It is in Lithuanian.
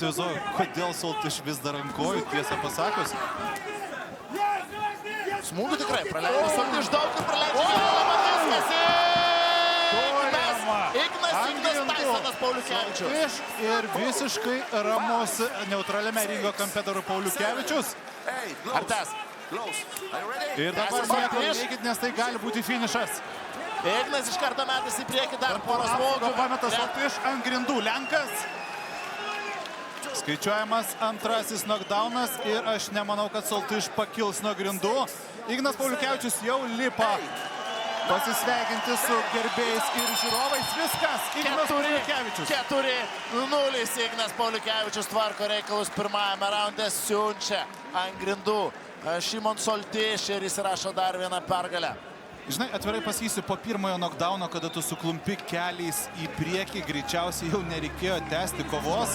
Kodėl Soltiš vis dar ant kojų, tiesą pasakius? Smūgių tikrai praleidė Soltiš daug ir praleidžia Ignas Taisonas Pauliukevičius. Ir visiškai ramus neutraliame ringo kampe dar Pauliukevičius. Artes. Ir dabar nieko neikit, nes tai gali būti finišas. Ignas iš karto metas į priekį dar porą smūgių. Pametas Soltiš ant grindų, Lenkas. Skaičiuojamas antrasis knockdownas ir aš nemanau, kad Soltiš pakils nuo grindų. Ignas Pauliukevičius jau lipa pasisveikinti su gerbėjais ir žiūrovais. Viskas, Ignas Pauliukevičius. 4-0 Ignas Pauliukevičius tvarko reikalus pirmajame raunde, siunčia ant grindų Šimon Soltiš ir įsirašo dar vieną pergalę. Žinai, atvirai pasakysiu, po pirmojo knockdowno, kada tu suklumpi keliais į priekį, greičiausiai jau nereikėjo tęsti kovos.